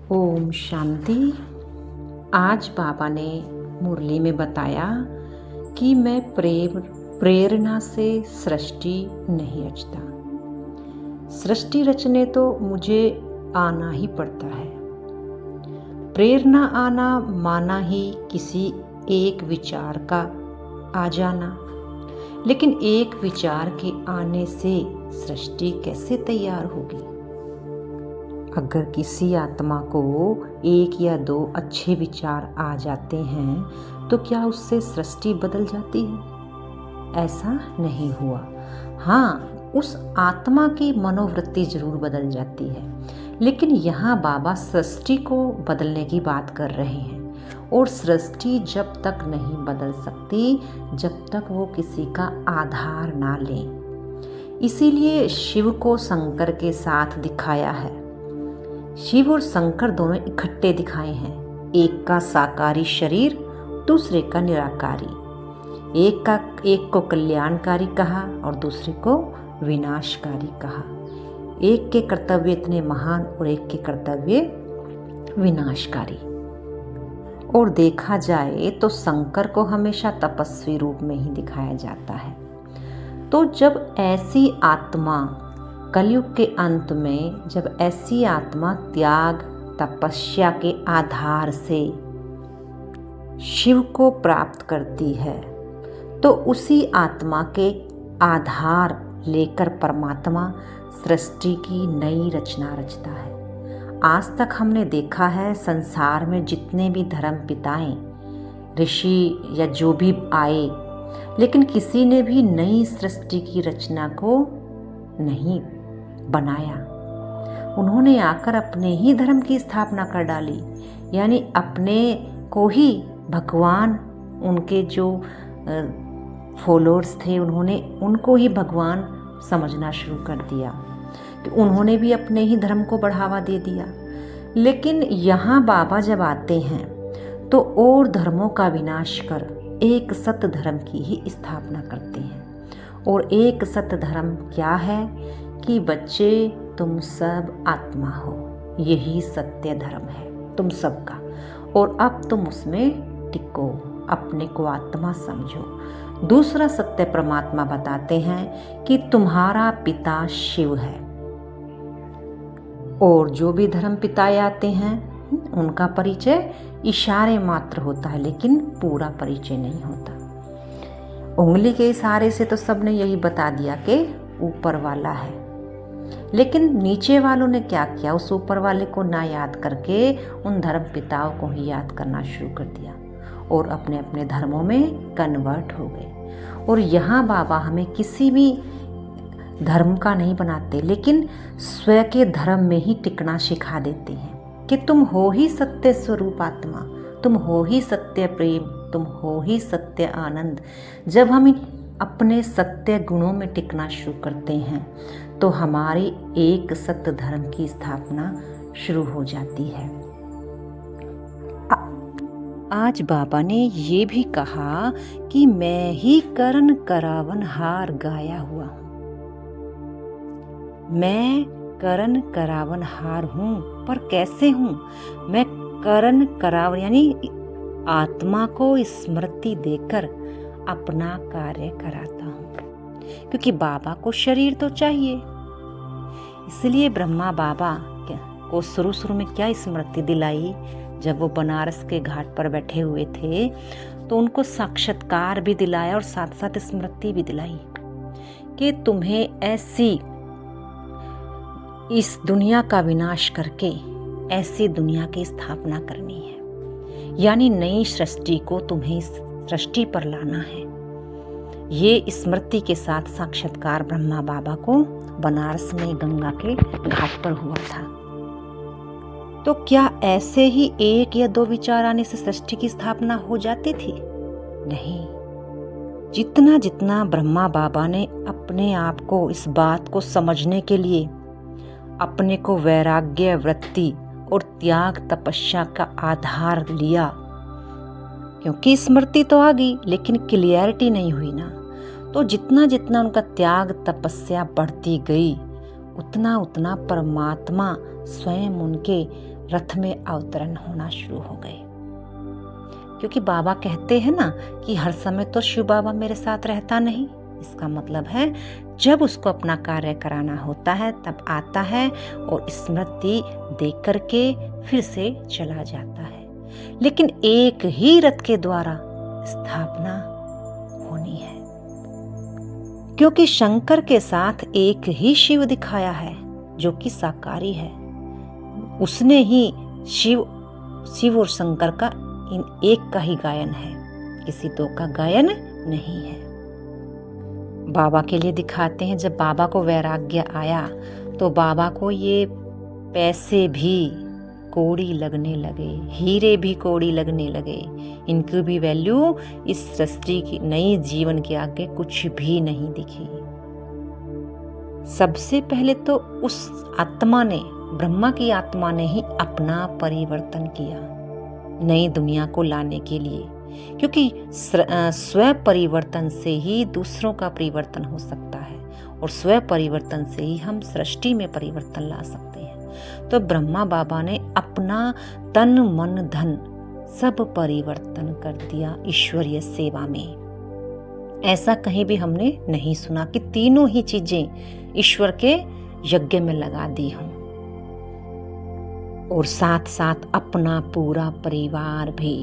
ओम शांति। आज बाबा ने मुरली में बताया कि मैं प्रेरणा से सृष्टि नहीं रचता। सृष्टि रचने तो मुझे आना ही पड़ता है। प्रेरणा आना माना ही किसी एक विचार का आ जाना, लेकिन एक विचार के आने से सृष्टि कैसे तैयार होगी? अगर किसी आत्मा को एक या दो अच्छे विचार आ जाते हैं तो क्या उससे सृष्टि बदल जाती है? ऐसा नहीं हुआ। हाँ, उस आत्मा की मनोवृत्ति जरूर बदल जाती है, लेकिन यहाँ बाबा सृष्टि को बदलने की बात कर रहे हैं। और सृष्टि जब तक नहीं बदल सकती जब तक वो किसी का आधार ना ले। इसीलिए शिव को शंकर के साथ दिखाया है। शिव और शंकर दोनों इकट्ठे दिखाए हैं। एक का साकारी शरीर, दूसरे का निराकारी। एक को कल्याणकारी कहा और दूसरे को विनाशकारी कहा। एक के कर्तव्य इतने महान और एक के कर्तव्य विनाशकारी। और देखा जाए तो शंकर को हमेशा तपस्वी रूप में ही दिखाया जाता है। तो जब ऐसी आत्मा कलयुग के अंत में, जब ऐसी आत्मा त्याग तपस्या के आधार से शिव को प्राप्त करती है, तो उसी आत्मा के आधार लेकर परमात्मा सृष्टि की नई रचना रचता है। आज तक हमने देखा है संसार में जितने भी धर्म पिताएं, ऋषि या जो भी आए, लेकिन किसी ने भी नई सृष्टि की रचना को नहीं बनाया। उन्होंने आकर अपने ही धर्म की स्थापना कर डाली, यानी अपने को ही भगवान, उनके जो फॉलोअर्स थे उन्होंने उनको ही भगवान समझना शुरू कर दिया, कि उन्होंने भी अपने ही धर्म को बढ़ावा दे दिया। लेकिन यहाँ बाबा जब आते हैं तो और धर्मों का विनाश कर एक सत्य धर्म की ही स्थापना करते हैं। और एक सत्य धर्म क्या है? कि बच्चे, तुम सब आत्मा हो, यही सत्य धर्म है तुम सबका, और अब तुम उसमें टिको, अपने को आत्मा समझो। दूसरा सत्य परमात्मा बताते हैं कि तुम्हारा पिता शिव है। और जो भी धर्म पिताएं आते हैं उनका परिचय इशारे मात्र होता है, लेकिन पूरा परिचय नहीं होता। उंगली के इशारे से तो सबने यही बता दिया कि ऊपर वाला है, लेकिन नीचे वालों ने क्या किया? उस ऊपर वाले को ना याद करके उन धर्म पिताओं को ही याद करना शुरू कर दिया और अपने अपने धर्मों में कन्वर्ट हो गए। और यहाँ बाबा हमें किसी भी धर्म का नहीं बनाते, लेकिन स्वयं के धर्म में ही टिकना सिखा देते हैं कि तुम हो ही सत्य स्वरूप आत्मा, तुम हो ही सत्य प्रेम, तुम हो ही सत्य आनंद। जब हम अपने सत्य गुणों में टिकना शुरू करते हैं तो हमारी एक सत्य धर्म की स्थापना शुरू हो जाती है। आज बाबा ने ये भी कहा कि मैं ही करण करावन हार गाया हुआ हूँ। मैं करण करावन हार हूँ, पर कैसे हूँ? मैं करण करावन यानी आत्मा को स्मृति देकर अपना कार्य कराता हूँ, क्योंकि बाबा को शरीर तो चाहिए। इसलिए ब्रह्मा बाबा को शुरू में क्या स्मृति दिलाई? जब वो बनारस के घाट पर बैठे हुए थे तो उनको साक्षात्कार भी दिलाया और साथ साथ स्मृति भी दिलाई कि तुम्हें ऐसी इस दुनिया का विनाश करके ऐसी दुनिया की स्थापना करनी है, यानी नई सृष्टि को तुम्हें इस सृष्टि पर लाना है। ये स्मृति के साथ साक्षात्कार ब्रह्मा बाबा को बनारस में गंगा के घाट पर हुआ था। तो क्या ऐसे ही एक या दो विचार आने से सृष्टि की स्थापना हो जाती थी? नहीं। जितना जितना ब्रह्मा बाबा ने अपने आप को इस बात को समझने के लिए अपने को वैराग्य वृत्ति और त्याग तपस्या का आधार लिया, क्योंकि स्मृति तो आ गई लेकिन क्लियरिटी नहीं हुई ना, तो जितना जितना उनका त्याग तपस्या बढ़ती गई उतना उतना परमात्मा स्वयं उनके रथ में अवतरण होना शुरू हो गए। क्योंकि बाबा कहते हैं ना कि हर समय तो शिव बाबा मेरे साथ रहता नहीं। इसका मतलब है जब उसको अपना कार्य कराना होता है तब आता है और स्मृति देख करके फिर से चला जाता है। लेकिन एक ही रथ के द्वारा स्थापना होनी है, क्योंकि शंकर के साथ एक ही शिव दिखाया है जो कि साकारी है। उसने ही शिव और शंकर का इन एक का ही गायन है, किसी दो का गायन नहीं है। बाबा के लिए दिखाते हैं जब बाबा को वैराग्य आया तो बाबा को ये पैसे भी कौड़ी लगने लगे, हीरे भी कौड़ी लगने लगे। इनकी भी वैल्यू इस सृष्टि की नई जीवन के आगे कुछ भी नहीं दिखी। सबसे पहले तो उस आत्मा ने, ब्रह्मा की आत्मा ने ही अपना परिवर्तन किया नई दुनिया को लाने के लिए, क्योंकि स्व परिवर्तन से ही दूसरों का परिवर्तन हो सकता है और स्व परिवर्तन से ही हम सृष्टि में परिवर्तन ला सकते हैं। तो ब्रह्मा बाबा ने अपना तन मन धन सब परिवर्तन कर दिया ईश्वरीय सेवा में। ऐसा कहीं भी हमने नहीं सुना कि तीनों ही चीजें ईश्वर के यज्ञ में लगा दी हों। और साथ साथ अपना पूरा परिवार भी,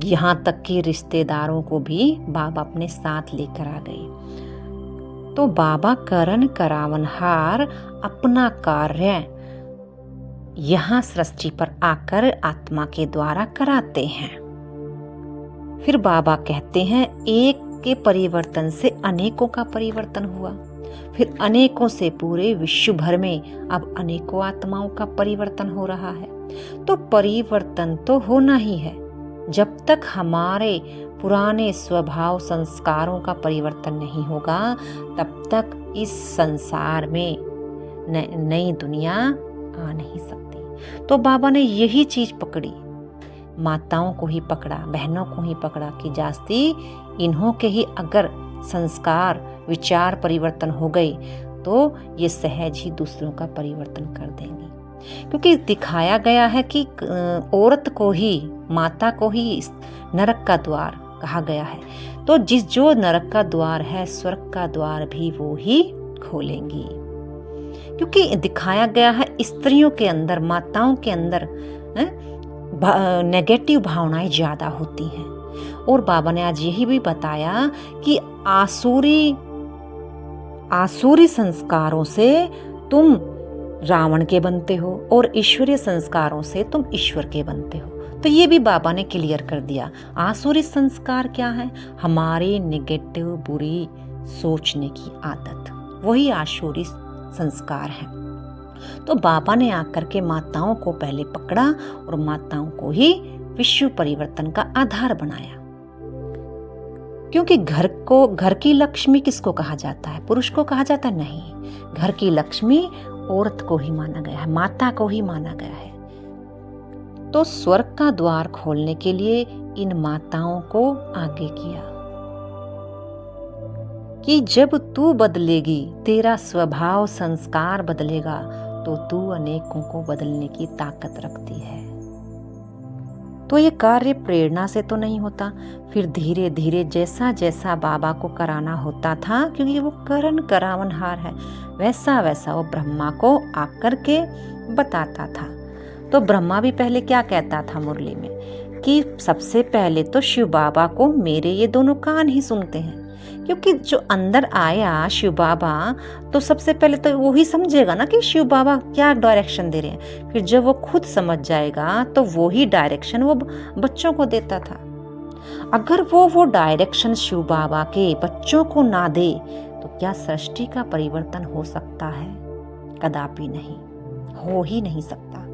यहाँ तक कि रिश्तेदारों को भी बाबा अपने साथ लेकर आ गए। तो बाबा करण करावनहार अपना कार्य यहाँ सृष्टि पर आकर आत्मा के द्वारा कराते हैं। फिर बाबा कहते हैं एक के परिवर्तन से अनेकों का परिवर्तन हुआ, फिर अनेकों से पूरे विश्व भर में अब अनेकों आत्माओं का परिवर्तन हो रहा है। तो परिवर्तन तो होना ही है। जब तक हमारे पुराने स्वभाव संस्कारों का परिवर्तन नहीं होगा तब तक इस संसार में नई दुनिया आ नहीं सकती। तो बाबा ने यही चीज पकड़ी, माताओं को ही पकड़ा, बहनों को ही पकड़ा कि जास्ती इन्हों के ही अगर संस्कार विचार परिवर्तन हो गए तो ये सहज ही दूसरों का परिवर्तन कर देंगी। क्योंकि दिखाया गया है कि औरत को ही, माता को ही नरक का द्वार कहा गया है। तो जो नरक का द्वार है स्वर्ग का द्वार भी वो ही खोलेंगी। क्योंकि दिखाया गया है स्त्रियों के अंदर, माताओं के अंदर नेगेटिव भावनाएं ज्यादा होती हैं। और बाबा ने आज यही भी बताया कि आसुरी संस्कारों से तुम रावण के बनते हो और ईश्वरीय संस्कारों से तुम ईश्वर के बनते हो। तो ये भी बाबा ने क्लियर कर दिया। आसुरी संस्कार क्या है? हमारी नेगेटिव बुरी सोचने की आदत, वही आसुरी संस्कार है। तो बाबा ने आकर के माताओं को पहले पकड़ा और माताओं को ही विश्व परिवर्तन का आधार बनाया। क्योंकि घर की लक्ष्मी किसको कहा जाता है? पुरुष को कहा जाता नहीं। घर की लक्ष्मी औरत को ही माना गया है, माता को ही माना गया है। तो स्वर्ग का द्वार खोलने के लिए इन माताओं को आगे किया कि जब तू बदलेगी, तेरा स्वभाव संस्कार बदलेगा तो तू अनेकों को बदलने की ताकत रखती है। तो ये कार्य प्रेरणा से तो नहीं होता। फिर धीरे धीरे जैसा जैसा बाबा को कराना होता था, क्योंकि वो करण करावनहार है, वैसा वैसा वो ब्रह्मा को आकर के बताता था। तो ब्रह्मा भी पहले क्या कहता था मुरली में कि सबसे पहले तो शिव बाबा को मेरे ये दोनों कान ही सुनते हैं। क्योंकि जो अंदर आया शिव बाबा, तो सबसे पहले तो वो ही समझेगा ना कि शिव बाबा क्या डायरेक्शन दे रहे हैं। फिर जब वो खुद समझ जाएगा तो वो ही डायरेक्शन वो बच्चों को देता था। अगर वो डायरेक्शन शिव बाबा के बच्चों को ना दे तो क्या सृष्टि का परिवर्तन हो सकता है? कदापि नहीं, हो ही नहीं सकता।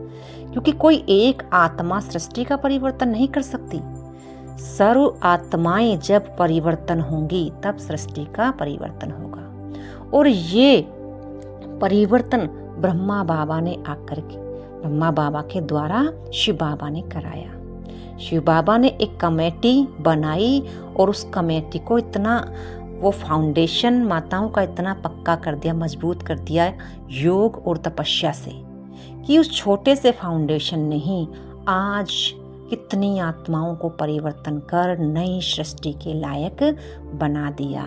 क्योंकि कोई एक आत्मा सृष्टि का परिवर्तन नहीं कर सकती। सर्व आत्माएं जब परिवर्तन होंगी तब सृष्टि का परिवर्तन होगा। और ये परिवर्तन ब्रह्मा बाबा ने आकर के, ब्रह्मा बाबा के द्वारा शिव बाबा ने कराया। शिव बाबा ने एक कमेटी बनाई और उस कमेटी को इतना, वो फाउंडेशन माताओं का इतना पक्का कर दिया, मजबूत कर दिया योग और तपस्या से, कि उस छोटे से फाउंडेशन ने ही आज कितनी आत्माओं को परिवर्तन कर नई सृष्टि के लायक बना दिया।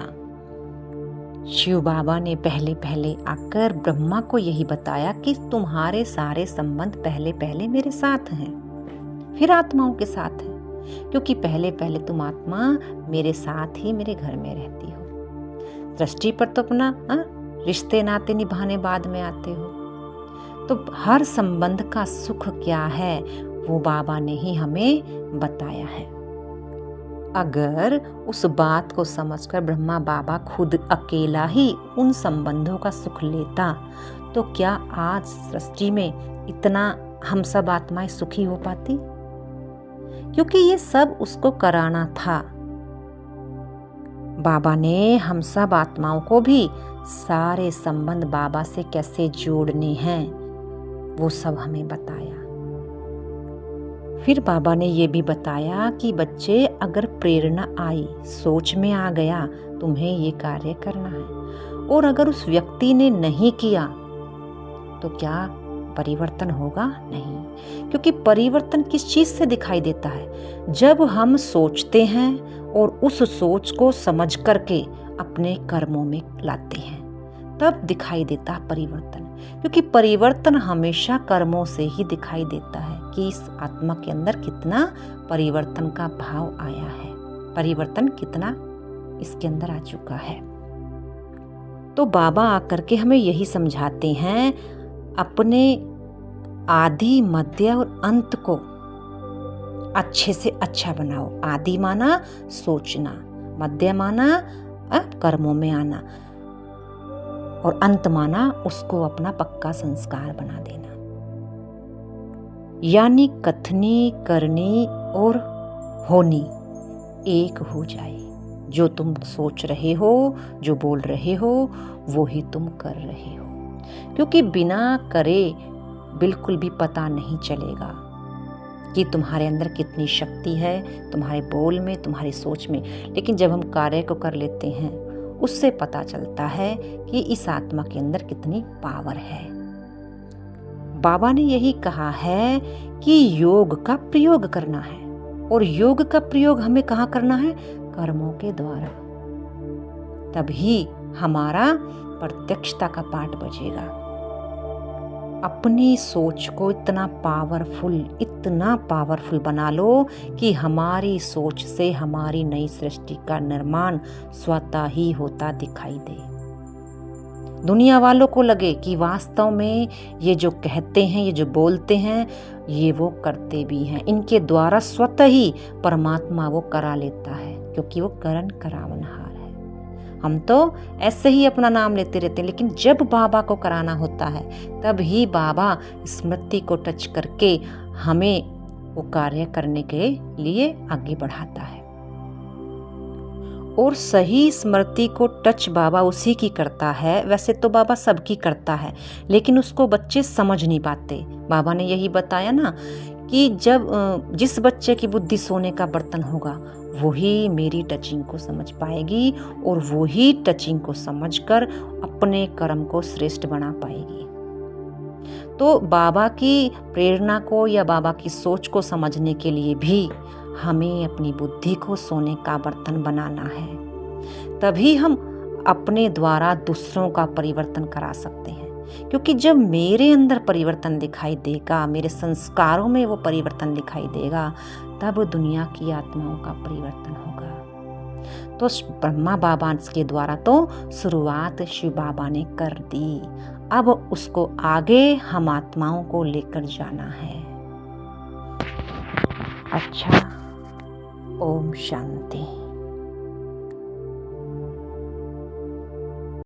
शिव बाबा ने पहले पहले आकर ब्रह्मा को यही बताया कि तुम्हारे सारे संबंध पहले पहले मेरे साथ हैं, फिर आत्माओं के साथ हैं, क्योंकि पहले पहले तुम आत्मा मेरे साथ ही मेरे घर में रहती हो। सृष्टि पर तो अपना रिश्ते नाते निभाने बाद में आते हो। तो हर संबंध का सुख क्या है वो बाबा ने ही हमें बताया है। अगर उस बात को समझकर ब्रह्मा बाबा खुद अकेला ही उन संबंधों का सुख लेता तो क्या आज सृष्टि में इतना हम सब आत्माएं सुखी हो पाती? क्योंकि ये सब उसको कराना था। बाबा ने हम सब आत्माओं को भी सारे संबंध बाबा से कैसे जोड़ने हैं वो सब हमें बताया। फिर बाबा ने ये भी बताया कि बच्चे, अगर प्रेरणा आई, सोच में आ गया तुम्हें ये कार्य करना है, और अगर उस व्यक्ति ने नहीं किया तो क्या परिवर्तन होगा? नहीं, क्योंकि परिवर्तन किस चीज से दिखाई देता है? जब हम सोचते हैं और उस सोच को समझ करके अपने कर्मों में लाते हैं, तब दिखाई देता है परिवर्तन। क्योंकि परिवर्तन हमेशा कर्मों से ही दिखाई देता है कि इस आत्मा के अंदर कितना परिवर्तन का भाव आया है, परिवर्तन कितना इसके अंदर आ चुका है। तो बाबा आकर के हमें यही समझाते हैं, अपने आदि मध्य और अंत को अच्छे से अच्छा बनाओ। आदि माना सोचना, मध्य माना कर्मों में आना, और अंत माना उसको अपना पक्का संस्कार बना देना। यानी कथनी, करनी और होनी एक हो जाए। जो तुम सोच रहे हो, जो बोल रहे हो, वो ही तुम कर रहे हो। क्योंकि बिना करे बिल्कुल भी पता नहीं चलेगा कि तुम्हारे अंदर कितनी शक्ति है, तुम्हारे बोल में, तुम्हारी सोच में। लेकिन जब हम कार्य को कर लेते हैं, उससे पता चलता है कि इस आत्मा के अंदर कितनी पावर है। बाबा ने यही कहा है कि योग का प्रयोग करना है, और योग का प्रयोग हमें कहाँ करना है? कर्मों के द्वारा। तभी हमारा प्रत्यक्षता का पाठ बजेगा। अपनी सोच को इतना पावरफुल बना लो कि हमारी सोच से हमारी नई सृष्टि का निर्माण स्वतः ही होता दिखाई दे। दुनिया वालों को लगे कि वास्तव में ये जो कहते हैं, ये जो बोलते हैं, ये वो करते भी हैं। इनके द्वारा स्वतः ही परमात्मा वो करा लेता है, क्योंकि वो करण करावनहार है। हम तो ऐसे ही अपना नाम लेते रहते हैं, लेकिन जब बाबा को कराना होता है तब ही बाबा स्मृति को टच करके हमें वो कार्य करने के लिए आगे बढ़ाता है। और सही स्मृति को टच बाबा उसी की करता है। वैसे तो बाबा सबकी करता है, लेकिन उसको बच्चे समझ नहीं पाते। बाबा ने यही बताया ना कि जब जिस बच्चे की बुद्धि सोने का बर्तन होगा, वही मेरी टचिंग को समझ पाएगी, और वही टचिंग को समझकर अपने कर्म को श्रेष्ठ बना पाएगी। तो बाबा की प्रेरणा को या बाबा की सोच को समझने के लिए भी हमें अपनी बुद्धि को सोने का बर्तन बनाना है। तभी हम अपने द्वारा दूसरों का परिवर्तन करा सकते हैं। क्योंकि जब मेरे अंदर परिवर्तन दिखाई देगा, मेरे संस्कारों में वो परिवर्तन दिखाई देगा, तब दुनिया की आत्माओं का परिवर्तन होगा। तो ब्रह्मा बाबा के द्वारा तो शुरुआत शिव बाबा ने कर दी। अब उसको आगे हम आत्माओं को लेकर जाना है। अच्छा, ओम शांति।